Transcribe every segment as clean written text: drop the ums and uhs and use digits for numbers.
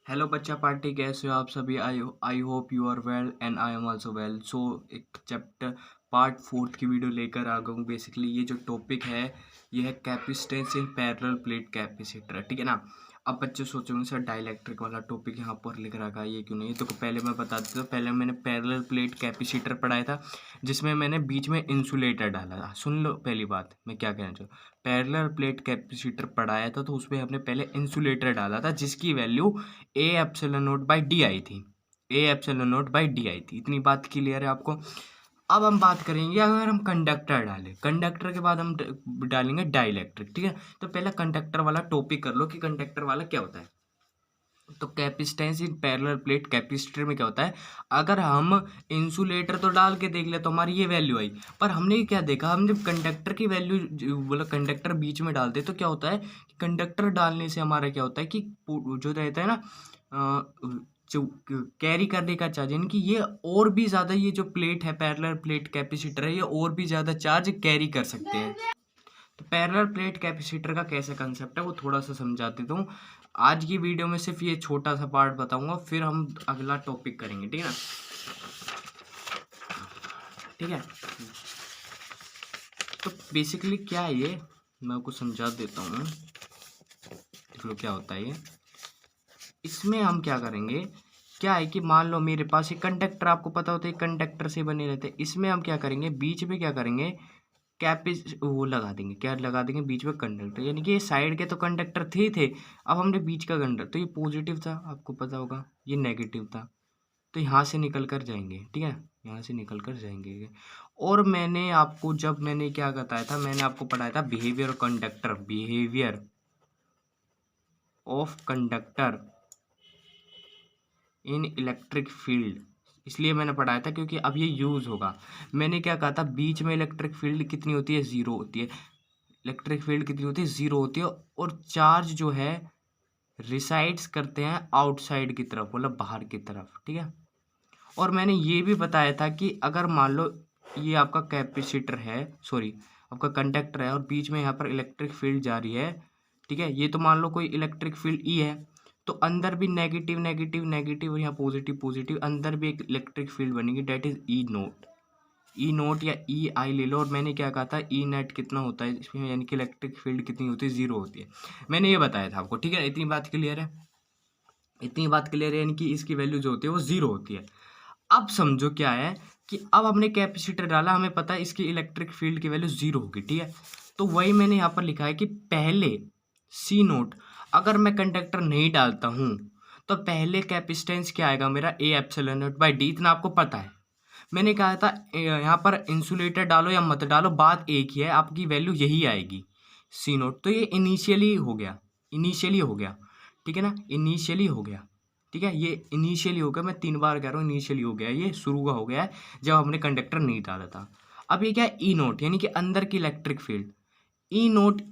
Hello बच्चा party, कैसे हो आप सभी? I hope you are well and I am also well. So एक चैप्टर पार्ट फोर्थ की वीडियो लेकर आ गया हूँ। बेसिकली ये जो टॉपिक है ये है capacitance in parallel plate capacitor, ठीक है ना। अब बच्चे सोचोगे सर डाइलेक्ट्रिक वाला टॉपिक यहाँ पर लिख रखा है, ये क्यों नहीं? तो पहले मैं बता देता हूँ। पहले मैंने पैरेलल प्लेट कैपेसिटर पढ़ाया था जिसमें मैंने बीच में इंसुलेटर डाला था। सुन लो पहली बात मैं क्या कहना चाहूँ। पैरेलल प्लेट कैपेसिटर पढ़ाया था तो उसमें हमने पहले इंसुलेटर डाला था जिसकी value A epsilon naught by D I थी। A epsilon naught by D I थी। इतनी बात क्लियर है आपको? अब हम बात करेंगे अगर हम कंडक्टर डालें, कंडक्टर के बाद हम डालेंगे डाइलेक्ट्रिक, ठीक है। तो पहले कंडक्टर वाला टॉपिक कर लो कि कंडक्टर वाला क्या होता है। तो capacitance in parallel plate capacitor में क्या होता है, अगर हम इंसुलेटर तो डाल के देख ले तो हमारी ये वैल्यू आई, पर हमने क्या देखा, हम जब कंडक्टर की वैल्यू बोला कंडक्टर बीच में डालते तो क्या होता है कि कंडक्टर डालने से हमारा क्या होता है कि जो रहता है ना जो कैरी करने का चार्ज, यानी कि ये और भी ज़्यादा, ये जो प्लेट है पैरेलल प्लेट कैपेसिटर है, ये और भी ज़्यादा चार्ज कैरी कर सकते हैं। तो पैरेलल प्लेट कैपेसिटर का कैसा कंसेप्ट है वो थोड़ा सा समझा देता हूँ। आज की वीडियो में सिर्फ ये छोटा सा पार्ट बताऊंगा, फिर हम अगला टॉपिक करेंगे, ठीक है ना। ठीक है, तो बेसिकली क्या है ये, मैं आपको समझा देता हूँ। देख लो क्या होता है ये। इसमें हम क्या करेंगे, क्या है कि मान लो मेरे पास एक कंडक्टर, आपको पता होता है कंडक्टर से बने रहते हैं। इसमें हम क्या करेंगे, बीच में क्या करेंगे, वो लगा देंगे, क्या लगा देंगे बीच में कंडक्टर, यानी कि ये साइड के तो कंडक्टर थे अब हमने बीच का कंडक्टर, तो ये पॉजिटिव था आपको पता होगा, ये नेगेटिव था, तो यहाँ से निकल कर जाएंगे, ठीक है, यहाँ से निकल कर जाएंगे। और मैंने आपको जब मैंने क्या बताया था, मैंने आपको पढ़ाया था behaviour conductor, behaviour of conductor in electric field, इसलिए मैंने पढ़ाया था क्योंकि अब ये यूज़ होगा। मैंने क्या कहा था, बीच में इलेक्ट्रिक फील्ड कितनी होती है, ज़ीरो होती है। इलेक्ट्रिक फील्ड कितनी होती है, ज़ीरो होती है। और चार्ज जो है रिसाइड्स करते हैं आउटसाइड की तरफ, मतलब बाहर की तरफ, ठीक है। और मैंने ये भी बताया था कि अगर मान लो ये आपका कैपेसिटर है, सॉरी आपका कंडक्टर है, और बीच में यहाँ पर इलेक्ट्रिक फील्ड जा रही है, ठीक है, ये तो मान लो कोई इलेक्ट्रिक फील्ड ई है, तो अंदर भी नेगेटिव नेगेटिव नेगेटिव और यहाँ पॉजिटिव पॉजिटिव, अंदर भी एक इलेक्ट्रिक फील्ड बनेगी, that is E naught. E naught या ई आई ले लो। और मैंने क्या कहा था, ई नेट कितना होता है इसमें, यानी कि इलेक्ट्रिक फील्ड कितनी होती है, ज़ीरो होती है। मैंने ये बताया था आपको, ठीक है। इतनी बात क्लियर है, इतनी बात क्लियर है, यानी कि इसकी वैल्यू जो होती है वो ज़ीरो होती है। अब समझो क्या है कि अब हमने कैपेसिटर डाला, हमें पता है इसकी इलेक्ट्रिक फील्ड की वैल्यू ज़ीरो होगी, ठीक है। तो वही मैंने यहाँ पर लिखा है कि पहले सी नोट, अगर मैं कंडक्टर नहीं डालता हूँ तो पहले कैपेसिटेंस क्या आएगा मेरा, A epsilon not by D, इतना आपको पता है। मैंने कहा था यहाँ पर इंसुलेटर डालो या मत डालो, बात एक ही है, आपकी वैल्यू यही आएगी सी नोट। तो ये इनिशियली हो गया, इनिशियली हो गया, ठीक है ना, इनिशियली हो गया, ठीक है, ये इनिशियली हो गया। मैं 3 बार कह रहा हूँ इनिशियली हो गया, ये शुरू का हो गया है जब हमने कंडक्टर नहीं डाला था। अब ये क्या है, ई नोट, यानी कि अंदर की इलेक्ट्रिक फील्ड, ई नोट,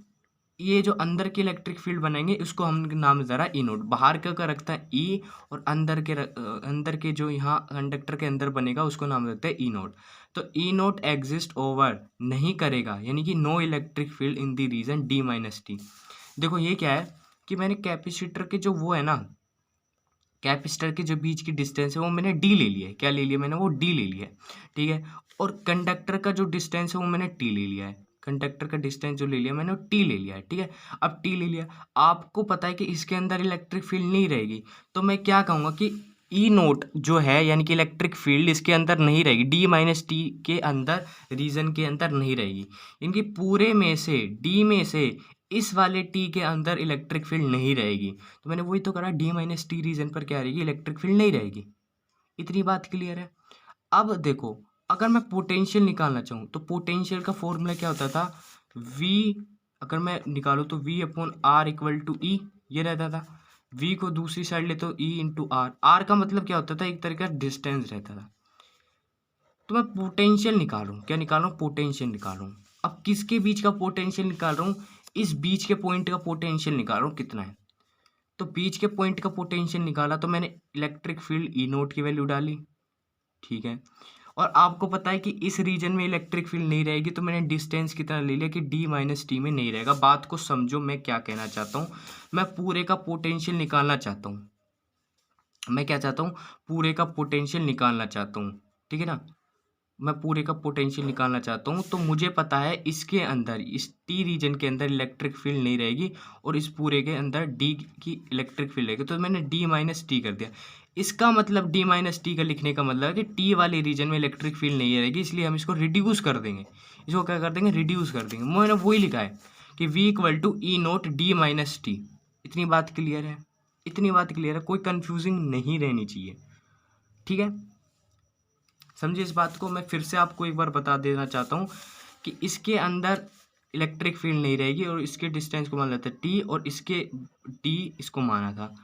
ये जो अंदर की इलेक्ट्रिक फील्ड बनाएंगे इसको हम नाम दे रहा है ई नोट। बाहर का रखता है ई, और अंदर के जो यहाँ कंडक्टर के अंदर बनेगा उसको नाम देते हैं ई नोट। तो ई नोट एग्जिस्ट ओवर नहीं करेगा, यानी कि no electric field in the region D minus T. देखो ये क्या है कि मैंने कैपेसिटर के जो वो है ना, कैपेसिटर के जो बीच की डिस्टेंस है वो मैंने डी ले लिया है, क्या ले लिया मैंने, वो डी ले लिया है, ठीक है। और कंडक्टर का जो डिस्टेंस है वो मैंने टी ले लिया है, कंडक्टर का डिस्टेंस जो ले लिया मैंने वो टी ले लिया है, ठीक है। अब टी ले लिया, आपको पता है कि इसके अंदर इलेक्ट्रिक फील्ड नहीं रहेगी, तो मैं क्या कहूँगा कि ई नोट जो है, यानी कि इलेक्ट्रिक फील्ड इसके अंदर नहीं रहेगी, डी माइनस टी के अंदर, रीजन के अंदर नहीं रहेगी। इनकी पूरे में से, डी में से इस वाले टी के अंदर इलेक्ट्रिक फील्ड नहीं रहेगी। तो मैंने वही तो करा, डी माइनस टी रीजन पर क्या रहेगी, इलेक्ट्रिक फील्ड नहीं रहेगी। इतनी बात क्लियर है। अब देखो, अगर मैं पोटेंशियल निकालना चाहूँ तो पोटेंशियल का फॉर्मूला क्या होता था, v, अगर मैं निकालूँ तो v upon R equal to E, ये रहता था। v को दूसरी साइड ले तो e इंटू आर, आर का मतलब क्या होता था, एक तरह का डिस्टेंस रहता था। तो मैं पोटेंशियल निकाल रहा हूँ, क्या निकाल रहा हूँ, पोटेंशियल निकाल रहा हूँ। अब किसके बीच का पोटेंशियल निकाल रहा हूँ, इस बीच के पॉइंट का पोटेंशियल निकाल रहा हूँ कितना है। तो बीच के पॉइंट का पोटेंशियल निकाला तो मैंने इलेक्ट्रिक फील्ड ई नोट की वैल्यू डाली, ठीक है। और आपको पता है कि इस रीजन में इलेक्ट्रिक फील्ड नहीं रहेगी, तो मैंने डिस्टेंस कितना ले लिया कि डी माइनस टी में नहीं रहेगा। बात को समझो मैं क्या कहना चाहता हूँ, मैं पूरे का पोटेंशियल निकालना चाहता हूँ, मैं क्या चाहता हूँ, पूरे का पोटेंशियल निकालना चाहता हूँ, ठीक है ना। मैं पूरे का पोटेंशियल निकालना चाहता हूँ, तो मुझे पता है इसके अंदर, इस टी रीजन के अंदर इलेक्ट्रिक फील्ड नहीं रहेगी और इस पूरे के अंदर डी की इलेक्ट्रिक फील्ड रहेगी। तो मैंने डी माइनस टी कर दिया। इसका मतलब डी माइनस टी का लिखने का मतलब है कि टी वाले रीजन में इलेक्ट्रिक फील्ड नहीं रहेगी, इसलिए हम इसको रिड्यूस कर देंगे। इसको क्या कर देंगे, रिड्यूस कर देंगे। मैंने वही लिखा है कि V equal to E naught D minus T. इतनी बात क्लियर है, इतनी बात क्लियर है, कोई कंफ्यूजिंग नहीं रहनी चाहिए, ठीक है। समझिए इस बात को। मैं फिर से आपको एक बार बता देना चाहता हूँ कि इसके अंदर इलेक्ट्रिक फील्ड नहीं रहेगी और इसके डिस्टेंस को मान लेते हैं टी और इसके डी इसको माना था।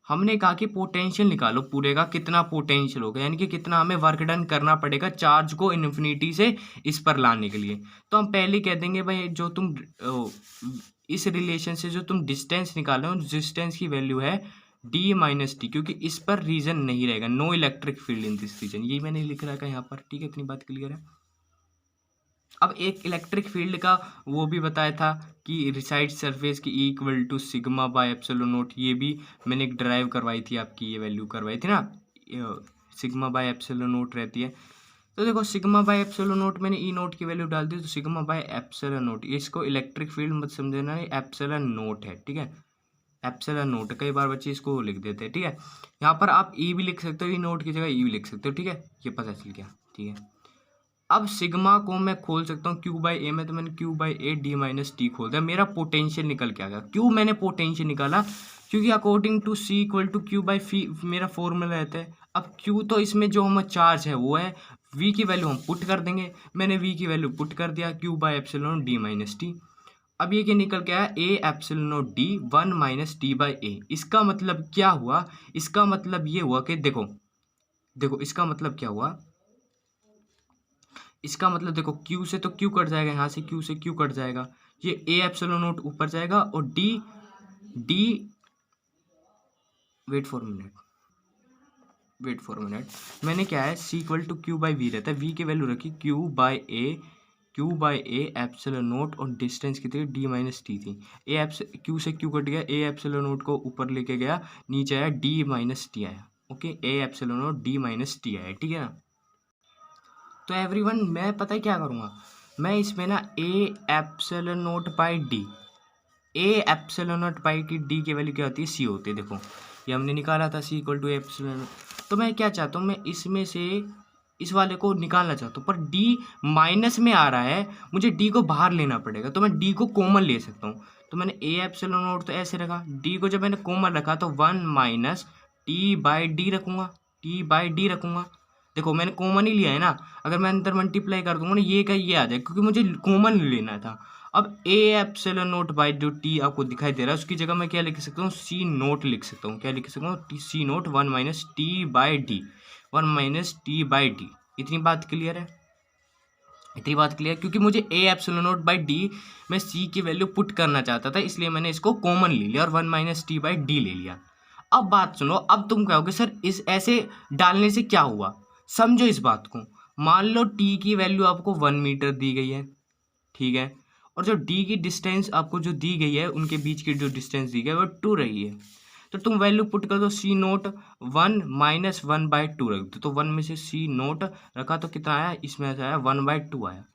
हमने कहा कि पोटेंशियल निकालो पूरे का, कितना पोटेंशियल होगा, यानी कि कितना हमें वर्क डन करना पड़ेगा चार्ज को इन्फिनिटी से इस पर लाने के लिए। तो हम पहले कह देंगे भाई जो तुम इस रिलेशन से जो तुम डिस्टेंस निकालो, उस डिस्टेंस की वैल्यू है डी माइनस टी, क्योंकि इस पर रीजन नहीं रहेगा, no electric field in this region. यही मैंने लिख रखा है यहाँ पर, ठीक है। इतनी बात क्लियर है। अब एक इलेक्ट्रिक फील्ड का वो भी बताया था कि रिसाइड सरफेस की equal to sigma by epsilon naught. ये भी मैंने एक ड्राइव करवाई थी, आपकी ये वैल्यू करवाई थी ना, सिग्मा बाय एप्सिलॉन नोट रहती है। तो देखो सिग्मा बाय एप्सिलॉन नोट मैंने ई नोट की वैल्यू डाल दी, तो सिग्मा बाय एप्सिलॉन नोट, इसको इलेक्ट्रिक फील्ड मत समझना, ये एप्सिलॉन नोट है, ठीक है। एप्सिलॉन नोट, कई बार बच्चे इसको लिख देते हैं, ठीक है। यहाँ पर आप ई भी लिख सकते हो, ई नोट की जगह ई भी लिख सकते हो, ठीक है। ये पता चल गया, ठीक है। अब सिग्मा को मैं खोल सकता हूँ क्यू बाई ए में, तो मैंने Q by A D minus T खोल दिया, मेरा पोटेंशियल निकल के आ गया। क्यों मैंने पोटेंशियल निकाला, क्योंकि according to C equal to Q by phi मेरा फॉर्मूला रहता है। अब क्यू तो इसमें जो हमारा चार्ज है वो है, वी की वैल्यू हम पुट कर देंगे। मैंने वी की वैल्यू पुट कर दिया, Q by epsilon D minus T. अब ये क्या निकल के आया, A epsilon D 1 minus T by A. इसका मतलब क्या हुआ, इसका मतलब ये हुआ कि देखो देखो इसका मतलब क्या हुआ, इसका मतलब देखो क्यू से तो क्यू कट जाएगा, यहाँ से क्यू से क्यू कट जाएगा, ये ए एप्सिलॉन नोट ऊपर जाएगा और D D wait for minute मैंने क्या है, C equal to Q by V रहता है, वी की वैल्यू रखी Q by A epsilon naught और डिस्टेंस कितनी डी माइनस टी थी। क्यू से क्यू कट गया, ए एप्सिलॉन नोट को ऊपर लेके गया, नीचे आया डी माइनस टी आया, ओके। ए epsilon note D minus T आया, ठीक है ना। तो एवरीवन मैं पता है क्या करूँगा, मैं इसमें ना ए epsilon naught by D, A epsilon naught by D की वैल्यू क्या होती है, सी होती है। देखो ये हमने निकाला था सी इक्वल टू एप्सिलॉन। तो मैं क्या चाहता हूँ, मैं इसमें से इस वाले को निकालना चाहता हूँ, पर डी माइनस में आ रहा है, मुझे डी को बाहर लेना पड़ेगा, तो मैं डी को कॉमन ले सकता हूँ। तो मैंने ए एप्सिलॉन नोट तो ऐसे रखा, डी को जब मैंने कॉमन रखा तो 1 माइनस टी बाई डी रखूँगा, टी बाई डी रखूँगा। देखो मैंने कॉमन ही लिया है ना, अगर मैं अंदर मल्टीप्लाई कर दूंगा ना, ये का ये आ जाए, क्योंकि मुझे कॉमन लेना था। अब ए एप्सिलॉन नोट बाई जो टी आपको दिखाई दे रहा है, उसकी जगह मैं क्या लिख सकता हूँ, सी नोट लिख सकता हूँ। क्या लिख सकता हूँ, C naught 1 minus T by D, 1 minus T by D. इतनी बात क्लियर है, इतनी बात क्लियर, क्योंकि मुझे A epsilon naught by D मैं सी की वैल्यू पुट करना चाहता था, इसलिए मैंने इसको कॉमन ले लिया और 1 माइनस टी बाई डी ले लिया। अब बात सुनो, अब तुम कहोगे सर इस ऐसे डालने से क्या हुआ, समझो इस बात को। मान लो टी की वैल्यू आपको 1 मीटर दी गई है, ठीक है, और जो डी की डिस्टेंस आपको जो दी गई है, उनके बीच की जो डिस्टेंस दी गई है वो 2 रही है। तो तुम वैल्यू पुट कर दो, सी नोट 1 माइनस 1 बाई 2 रख दो, तो 1 में से सी नोट रखा तो कितना आया, इसमें आया 1 बाई 2 आया।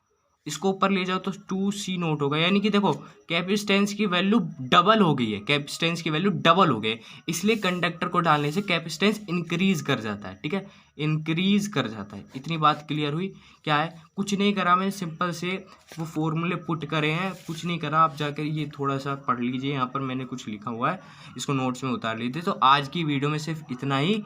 इसको ऊपर ले जाओ तो 2 सी नोट होगा, यानी कि देखो कैपेसिटेंस की वैल्यू डबल हो गई है, कैपेसिटेंस की वैल्यू डबल हो गई, इसलिए कंडक्टर को डालने से कैपेसिटेंस इंक्रीज कर जाता है, ठीक है, इंक्रीज कर जाता है। इतनी बात क्लियर हुई। क्या है, कुछ नहीं करा मैंने, सिंपल से वो फॉर्मूले पुट करे हैं, कुछ नहीं करा। आप जाकर ये थोड़ा सा पढ़ लीजिए, यहाँ पर मैंने कुछ लिखा हुआ है, इसको नोट्स में उतार लीजिए। तो आज की वीडियो में सिर्फ इतना ही,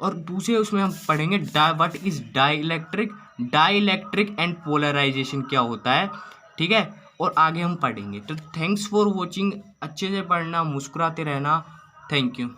और दूसरे उसमें हम पढ़ेंगे what is dielectric and polarization क्या होता है, ठीक है, और आगे हम पढ़ेंगे। तो थैंक्स फॉर वॉचिंग, अच्छे से पढ़ना, मुस्कुराते रहना, थैंक यू।